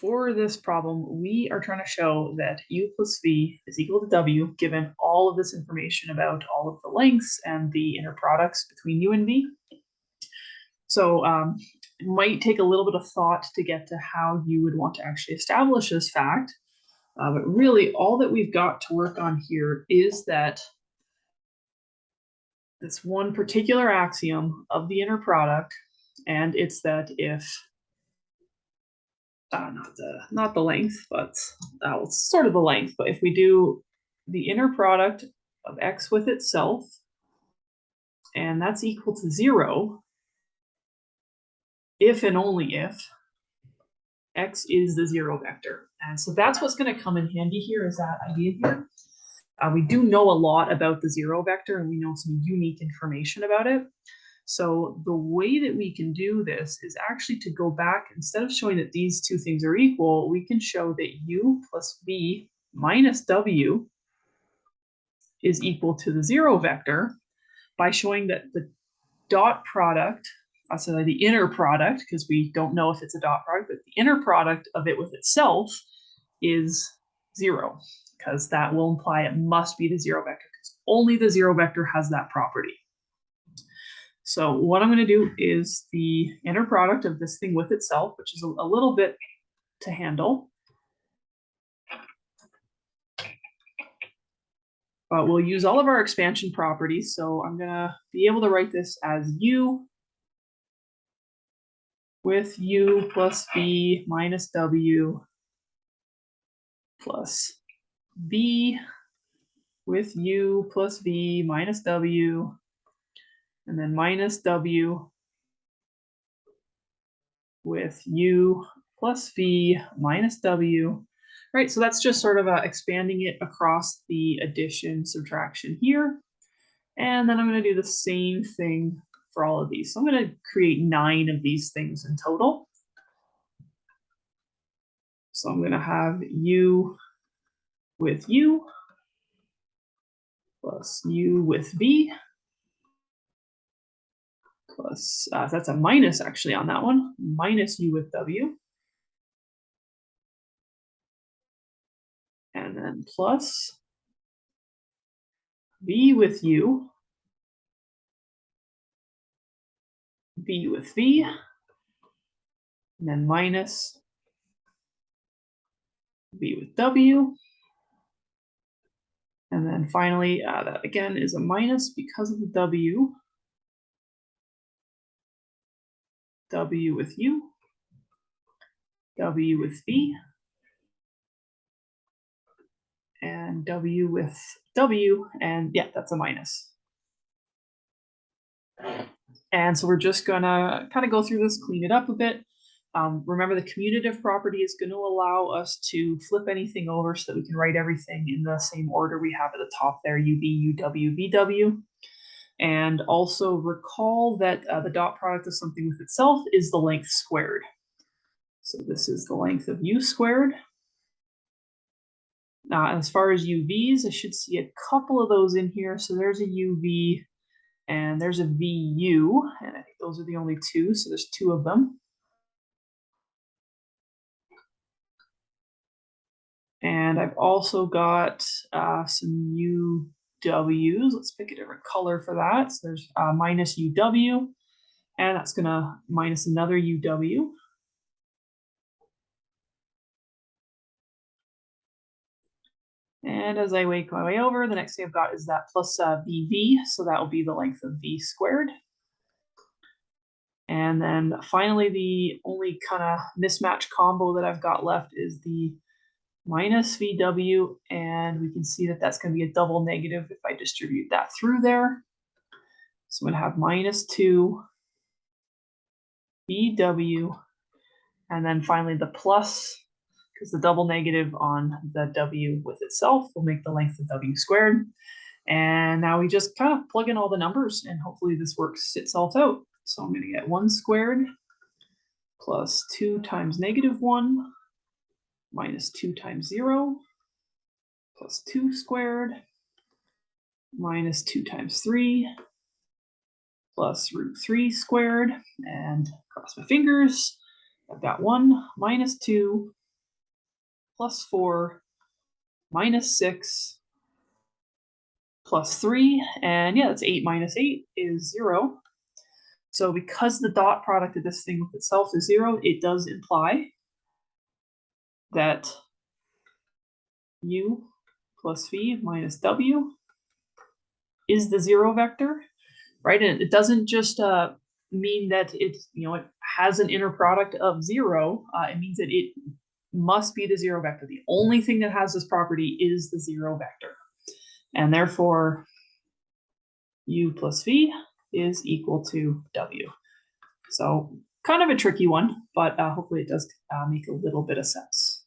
for this problem, we are trying to show that u plus v is equal to w, given all of this information about all of the lengths and the inner products between u and v. So it might take a little bit of thought to get to how you would want to actually establish this fact. But really, all that we've got to work on here is that this one particular axiom of the inner product, and it's that if not the length, but it's sort of the length. But if we do the inner product of x with itself, and that's equal to 0, if and only if x is the 0 vector. And so that's what's going to come in handy here, is that idea here. We do know a lot about the 0 vector, and we know some unique information about it. So the way that we can do this is actually to go back, instead of showing that these two things are equal, we can show that u plus v minus w is equal to the 0 vector by showing that the dot product, so the inner product, because we don't know if it's a dot product, but the inner product of it with itself is 0, because that will imply it must be the 0 vector, because only the 0 vector has that property. So what I'm going to do is the inner product of this thing with itself, which is a little bit to handle. But we'll use all of our expansion properties. So I'm going to be able to write this as u with u plus v minus w plus v with u plus v minus w, and then minus w with u plus v minus w. Right, so that's just sort of expanding it across the addition subtraction here. And then I'm going to do the same thing for all of these. So I'm going to create 9 of these things in total. So I'm going to have u with u plus u with v plus, that's a minus actually on that one, minus u with w. And then plus v with u, v with v, and then minus v with w. And then finally, that again is a minus because of the w, w with u, w with v, and w with w, and yeah, that's a minus. And so we're just gonna kind of go through this, clean it up a bit. Remember, the commutative property is going to allow us to flip anything over so that we can write everything in the same order we have at the top there, UV, UW, VW. And also recall that the dot product of something with itself is the length squared. So this is the length of u squared. As far as UVs, I should see a couple of those in here. So there's a UV and there's a VU, and I think those are the only two, so there's 2 of them. And I've also got some UWs. Let's pick a different color for that. So there's minus UW, and that's going to minus another UW. And as I make my way over, the next thing I've got is that plus VV, so that will be the length of V squared. And then finally, the only kind of mismatch combo that I've got left is the minus VW, and we can see that that's going to be a double negative if I distribute that through there. So I'm going to have minus 2 VW, and then finally the plus, because the double negative on the W with itself will make the length of W squared. And now we just kind of plug in all the numbers, and hopefully this works itself out. So I'm going to get 1 squared plus 2 times negative 1 minus 2 times 0 plus 2 squared minus 2 times 3 plus root 3 squared, and cross my fingers. I've got 1 minus 2 plus 4 minus 6 plus 3. And yeah, that's 8 minus 8 is 0. So because the dot product of this thing with itself is 0, it does imply that u plus v minus w is the 0 vector, right? And it doesn't just mean that it has an inner product of 0. It means that it must be the 0 vector. The only thing that has this property is the 0 vector. And therefore, u plus v is equal to w. So kind of a tricky one, but hopefully it does make a little bit of sense.